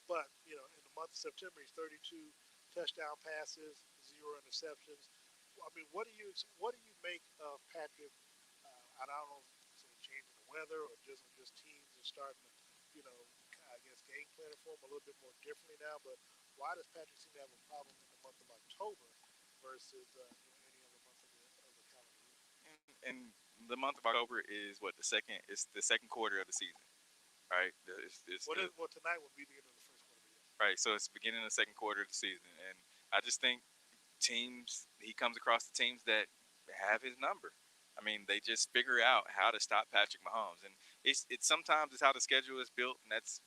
but in the month of September, he's 32 touchdown passes, zero interceptions. I mean, what do you make of Patrick? I don't know if it's a change in the weather or just teams are starting to, I guess game planning for him a little bit more differently now. But why does Patrick seem to have a problem in the month of October versus any other month of the And the month of October is what the second. It's the second quarter of the season, right? It's What the is well tonight would be the end of the first quarter. Yes. right. So it's the beginning of the second quarter of the season, and I just think teams he comes across the teams that have his number. I mean, they just figure out how to stop Patrick Mahomes, and it's sometimes it's how the schedule is built, and that's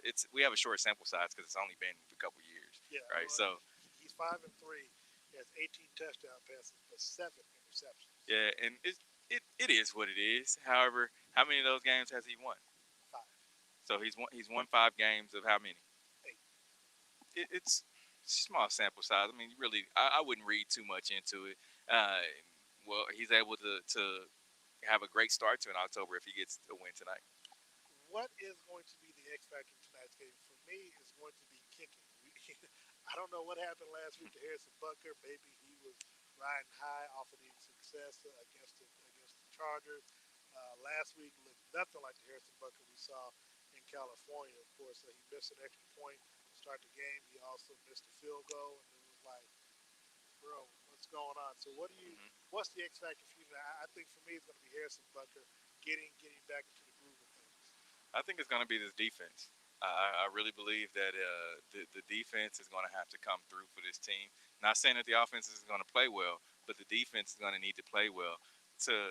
it's we have a short sample size because it's only been a couple years, Yeah. right? Well, So he's 5-3. He has 18 touchdown passes, but 7 interceptions. yeah, and it is what it is. However, how many of those games has he won? 5, So he's won 5 games of how many? 8. It's small sample size. I mean, really, I wouldn't read too much into it. Uh, well, he's able to have a great start to in October if he gets a win tonight. What is going to be the X factor in tonight's game? For me, is going to be kicking. I don't know what happened last week to Harrison Butker. Maybe he was riding high off of the success against the Chargers. Last week looked nothing like the Harrison Butker we saw in California. Of course, he missed an extra point to start the game. He also missed a field goal, and it was like, bro, what's going on? So, Hmm. what's the X factor for you? I think for me, it's going to be Harrison Butker getting back into the groove of things. I think it's going to be this defense. I really believe that the defense is going to have to come through for this team. Not saying that the offense is going to play well, but the defense is going to need to play well to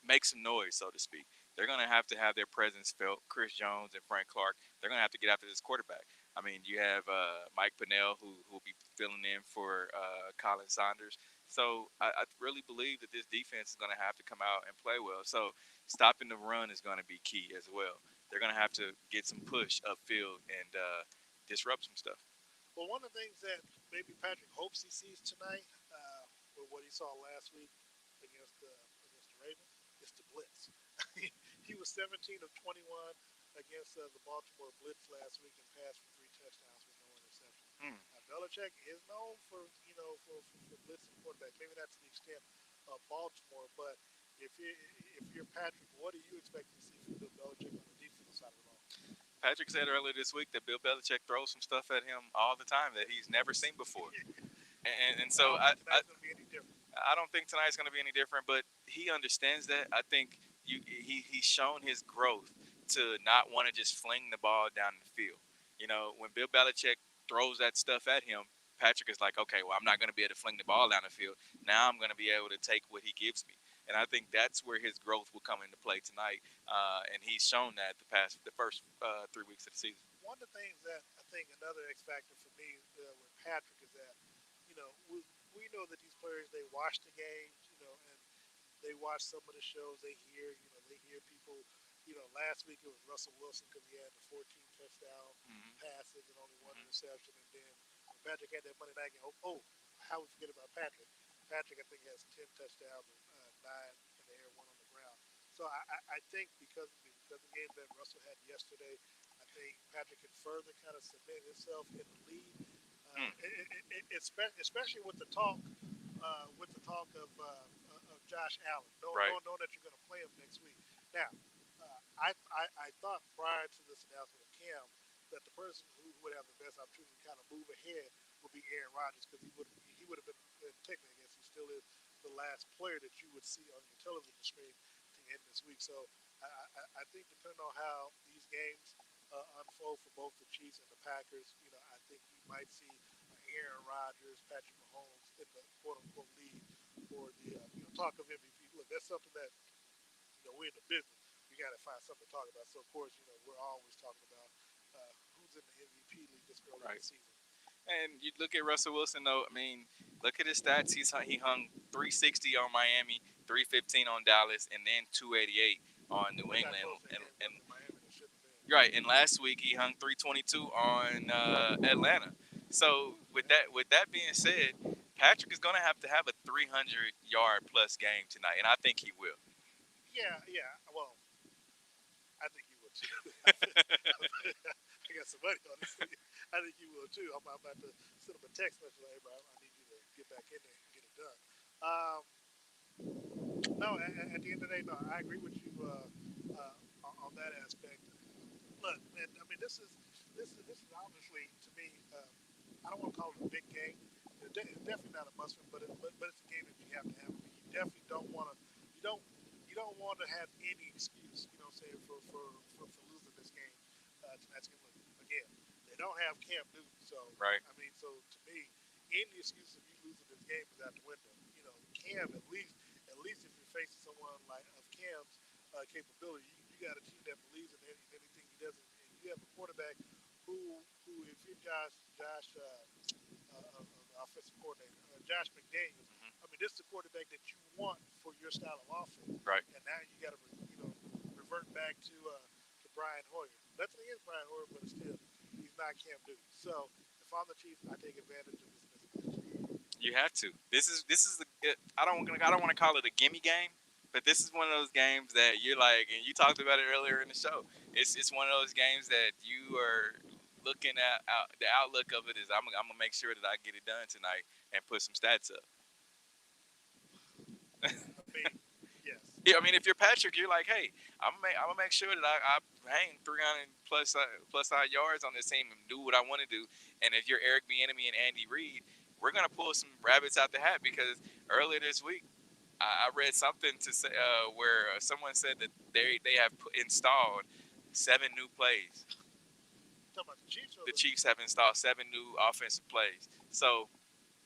make some noise, so to speak. They're going to have their presence felt. Chris Jones and Frank Clark, they're going to have to get after this quarterback. I mean, you have Mike Pinnell, who will be filling in for Colin Saunders. So I really believe that this defense is going to have to come out and play well. So stopping the run is going to be key as well. They're going to have to get some push upfield and disrupt some stuff. Well, one of the things that maybe Patrick hopes he sees tonight, with what he saw last week against the Ravens, is the blitz. He was 17 of 21 against the Baltimore Blitz last week and passed for 3 touchdowns with no interceptions. Mm. Now, Belichick is known for blitzing quarterbacks. Maybe not to the extent of Baltimore, but if you're Patrick, what are you expecting to see from Bill Belichick on the defensive side of the ball? Patrick said earlier this week that Bill Belichick throws some stuff at him all the time that he's never seen before. And I so don't think tonight's going to be any different. I don't think tonight's going to be any different, but he understands that. I think he's shown his growth to not want to just fling the ball down the field. When Bill Belichick throws that stuff at him, Patrick is like, okay, well, I'm not going to be able to fling the ball down the field. Now I'm going to be able to take what he gives me. And I think that's where his growth will come into play tonight. And he's shown that the first 3 weeks of the season. One of the things that I think another X factor for me with Patrick is that we know that these players they watch the games, and they watch some of the shows. They hear people. Last week it was Russell Wilson because he had the 14 touchdown Hmm. passes and only one Hmm. interception, and then when Patrick had that Monday night game. Oh, how we forget about Patrick? Patrick I think has 10 touchdowns and 9 in the air, one on the ground. So I think because of the game that Russell had yesterday, I think Patrick can further kind of cement himself in the league, Mm. especially with the talk of Josh Allen, Right. knowing that you're going to play him next week. Now, I thought prior to this announcement of Cam that the person who would have the best opportunity to kind of move ahead would be Aaron Rodgers because he would have been technically, I guess he still is the last player that you would see on your television screen to end this week. So I think depending on how these games unfold for both the Chiefs and the Packers, I think we might see Aaron Rodgers, Patrick Mahomes in the quote unquote lead for the talk of MVP. Look, that's something that we're in the business. We got to find something to talk about. So of course, we're always talking about who's in the MVP league this early in Right. the season. And you look at Russell Wilson, though. I mean, look at his stats. He hung 360 on Miami, 315 on Dallas, and then 288 on New They got England. close to And, again and in Miami. They shouldn't have been. right, and last week he hung 322 on Atlanta. So with that being said, Patrick is going to have a 300-yard plus game tonight, and I think he will. Yeah, yeah. Well, I think you will too. I got some money on this. I think you will too. I'm about to send him a text message like, hey, bro, I need you to get back in there and get it done. No, at the end of the day, no, I agree with you on that aspect. Look, man, I mean, this is obviously to me. I don't want to call it a big game. It's definitely not a must win, but it's a game that you have to have. excuse, you know what I'm saying, for losing this game, tonight's game. Look, again, they don't have Cam Newton, so Right. I mean, so to me, any excuse of you losing this game is out the window. You know, Cam at least if you're facing someone like of Cam's capability, you got a team that believes in anything he does, and you have a quarterback who if you're Josh offensive coordinator, Josh McDaniels. Hmm. I mean, this is the quarterback that you want for your style of offense, Right. and now you got to revert back to Brian Hoyer. Nothing against Brian Hoyer, but still, he's not Cam Newton. So if I'm the Chiefs, I take advantage of this mismatch. You have to. This is the. I don't want to call it a gimme game, but this is one of those games that you're like, and you talked about it earlier in the show. It's one of those games that you are looking at. The outlook of it is I'm gonna make sure that I get it done tonight and put some stats up. I mean, yes, Yeah, I mean, if you're Patrick, you're like, hey, I'm gonna make sure that I hang 300 plus side yards on this team and do what I want to do. And if you're Eric Bieniemy and Andy Reid, we're gonna pull some rabbits out the hat because earlier this week I read something to say where someone said that they have installed 7 new plays. you talking about the Chiefs or The the Chiefs have installed 7 new offensive plays. So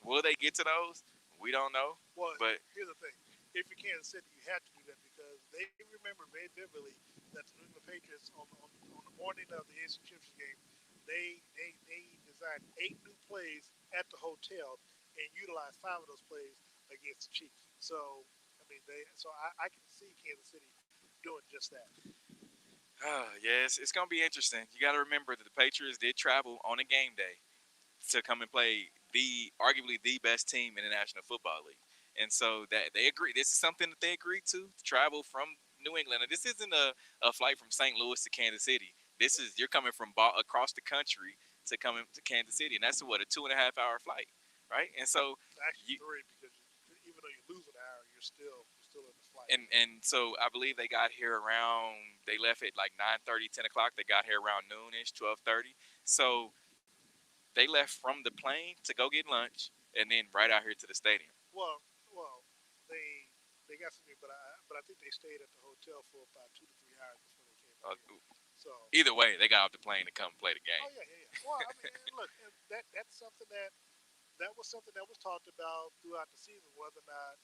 will they get to those? We don't know, well, but here's the thing. If you're Kansas City, you have to do that because they remember very vividly that the New England Patriots on the morning of the AFC Championship game, they designed 8 new plays at the hotel and utilized 5 of those plays against the Chiefs. So I mean, I can see Kansas City doing just that. yeah, it's going to be interesting. You got to remember that the Patriots did travel on a game day to come and play the arguably the best team in the National Football League. And so that they agree. This is something that they agreed to travel from New England. And this isn't a flight from St. Louis to Kansas City. This is you're coming from across the country to come to Kansas City, and that's what a 2.5 hour flight, right? And so Actually, you, 3 because even though you lose an hour, you're still in the flight. and so I believe they got here around they left at like 9:30, 10 o'clock. They got here around noonish, 12:30. So they left from the plane to go get lunch, and then right out here to the stadium. Well, they got something, but I think they stayed at the hotel for about 2 to 3 hours before they came out Uh, here. So Either way, they got off the plane to come play the oh game. yeah, yeah, yeah. Well, I mean, and look, and that's something that was something that was talked about throughout the season, whether or not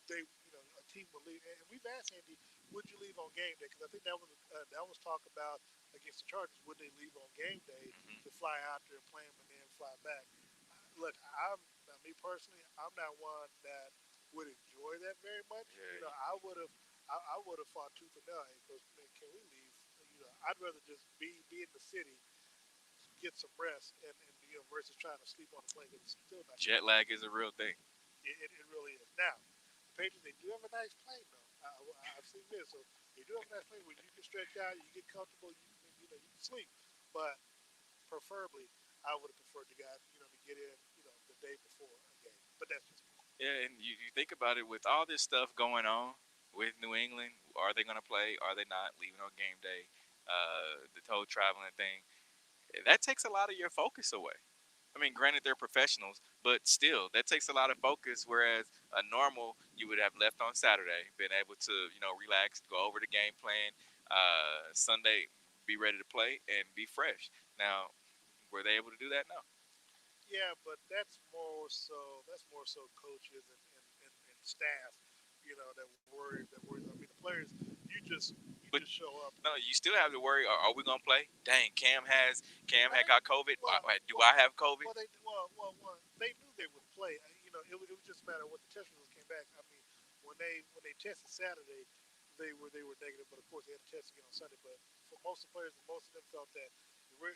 a team would leave. And we've asked Andy, would you leave on game day? Because I think that was talked about against the Chargers. Would they leave on game day Hmm. to fly out there and play them and then fly back? Look, me personally, I'm not one that would enjoy that very much. You know, Yeah, I would have fought tooth and nail. Because man, can we leave? You know, I'd rather just be in the city, get some rest, and versus trying to sleep on the plane because it's still not going to jet be lag is a real thing. it really is. Now, the Patriots, they do have a nice plane, though. I've seen this. So they do have a nice plane where you can stretch out, you get comfortable, you can sleep. But preferably, I would have preferred to get in, the day before a game. But that's just me. Yeah, and you think about it with all this stuff going on with New England. Are they going to play? Are they not leaving on game day? The whole traveling thing that takes a lot of your focus away. I mean, granted they're professionals, but still that takes a lot of focus. Whereas a normal you would have left on Saturday, been able to relax, go over the game plan, Sunday be ready to play and be fresh. Now, were they able to do that? No. Yeah, but that's more so coaches and staff, that worry. I mean, the players, you just But show up. no, you still have to worry. Are we gonna play? Dang, Cam Well, had got COVID. well, Do well, I have COVID? they knew they would play. It was just a matter of what the test results came back. I mean, when they tested Saturday, they were negative, but of course they had to test again on Sunday. But for most of the players, most of them felt that if we're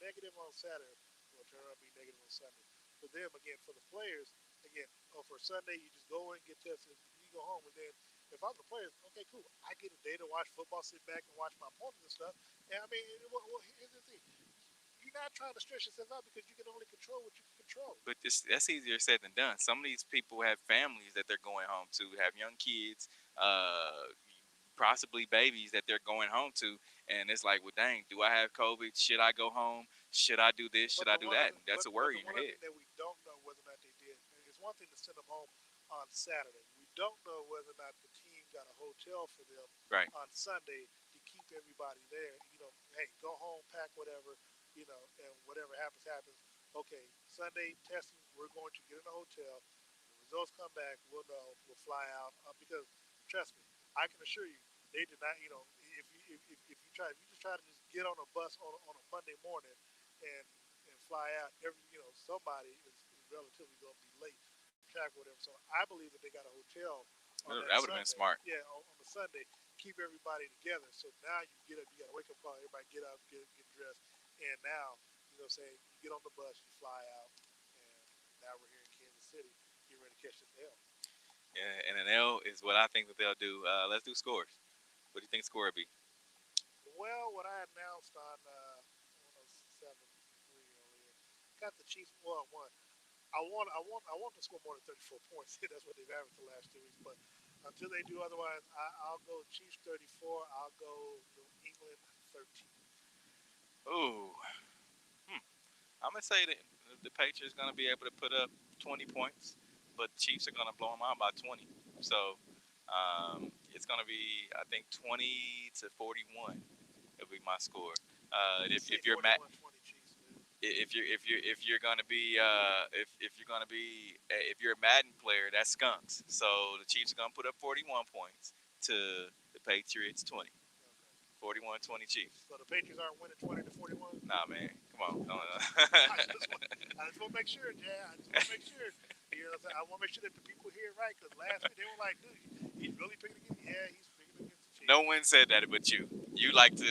negative on Saturday, we'll turn around and be negative on Sunday. For them, again, for the players, again, for Sunday, you just go in, get tested, you go home, and then if I'm the players, okay, cool. I get a day to watch football, sit back and watch my opponents and stuff. And I mean, here's the thing: you're not trying to stress yourself out because you can only control what you can control. But that's easier said than done. Some of these people have families that they're going home to, have young kids, possibly babies that they're going home to, and it's like, well, dang, do I have COVID? Should I go home? Should I do this? Should But I the do one that? other, And that's a but worry the in one your other head. thing that we don't know whether or not they did, it's one thing to send them home on Saturday. We don't know whether or not the team got a hotel for them Right. on Sunday to keep everybody there. Hey, go home, pack whatever, and whatever happens, happens. Okay, Sunday testing, we're going to get in a hotel. The results come back, we'll know, we'll fly out. Because trust me, I can assure you, they did not. If you try, if you just try to just get on a bus on a Monday morning and and fly out, somebody is relatively going to be late for track or whatever. So I believe that they got a hotel on that That would have been Sunday. smart. Yeah, on the Sunday, keep everybody together. So now you get up, you got a wake up call. Everybody get up, get dressed, and now saying you get on the bus, you fly out, and now we're here in Kansas City. Get ready to catch this L. Yeah, and an L is what I think that they'll do. Let's do scores. What do you think score would be? Well, what I announced on 107.3 earlier, got the Chiefs. Well, one. I want to score more than 34 points. That's what they've averaged the last 2 weeks. But until they do otherwise, I'll go Chiefs 34. I'll go New England 13. Ooh, I'm gonna say that the Patriots gonna be able to put up 20 points, but the Chiefs are gonna blow them out by 20. So it's gonna be, I think, 20-41. It'll be my score. If Say you're Matt, 41-20 Chiefs, man. if you're gonna be if you're gonna be if you're a Madden player, that's skunks. So the Chiefs are gonna put up 41 points to the Patriots 20. Okay. 41-20 Chiefs. So the Patriots aren't winning 20-41. Nah, man, come on. I just want to make sure, yeah. I just want to make sure. I want to make sure that the people hear it right. Because last week they were like, "Dude, he's really picking against." Yeah, he's picking against the Chiefs. No one said that but you. You like to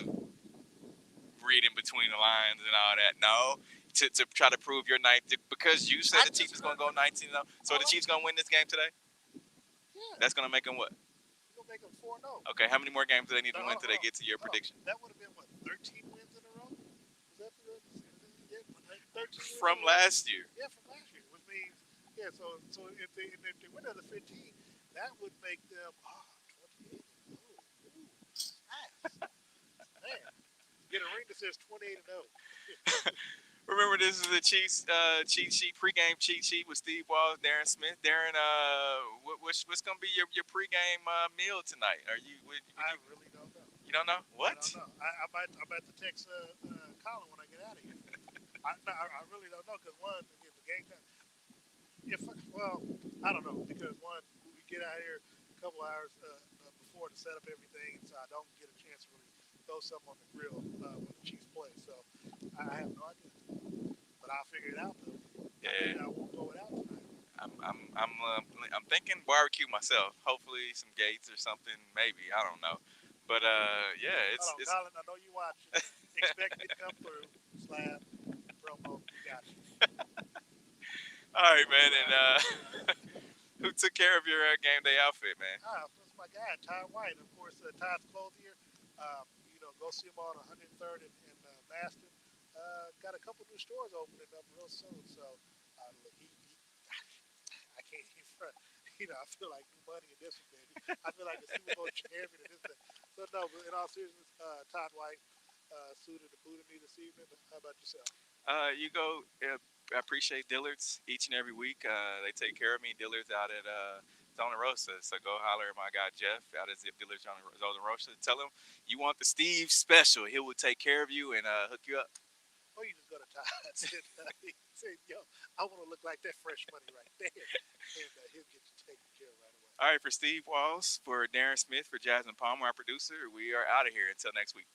read in between the lines and all that. No, to try to prove your night because you said I the Chiefs just is gonna heard go 19-0. So the Chiefs gonna win this game today. yeah, That's gonna make them what? we're gonna make them 4-0. Okay, how many more games do they need No, to win till they get to your hold on. prediction? That would have been what 13 wins in a row. Was that yeah, 13 wins in From a row? last year. Yeah, from last year, which means yeah. So if they win another 15, that would make them 28 and 0. Ooh, nice. Man, get a ring that says 28 and 0. Remember, this is the Chiefs cheat sheet, pregame cheat sheet with Steve Walls, Darren Smith. Darren, what's gonna be your pregame meal tonight? Are I really don't know. you don't know I what? don't know. I'm about to text Colin when I get out of here. I really don't know because one, again, the game. If well, I don't know because one, we get out here a couple hours before to set up everything, so I don't get a chance to really throw something on the grill when the Chiefs play. So I have no idea, but I'll figure it out though. Yeah, I won't throw it out tonight. I'm thinking barbecue myself. Hopefully some Gates or something. Maybe I don't know, but yeah, Hold on, it's Colin. I know you watching. Expect me to come through. Slab promo. We got you. all right, man. And who took care of your game day outfit, man? That's my guy, Ty White. Of course, Ty's clothier. Go see him on 103rd and Maston. Got a couple new stores opening up real soon. So, look, I can't even front. I feel like new money in this one, baby. I feel like a Super Bowl champion in this thing. So, no, but in all seriousness, Todd White suited and booted me this evening. How about yourself? You go. I appreciate Dillard's each and every week. They take care of me. Dillard's out at Zona Rosa. So go holler at my guy Jeff out at Zip Dillard's on Zona Rosa. Tell him you want the Steve special. He will take care of you and hook you up. Or you just go to Todd's and say, yo, I want to look like that fresh money right there. And he'll get you taken care of right away. All right, for Steve Walls, for Darren Smith, for Jasmine Palmer, our producer, we are out of here. Until next week.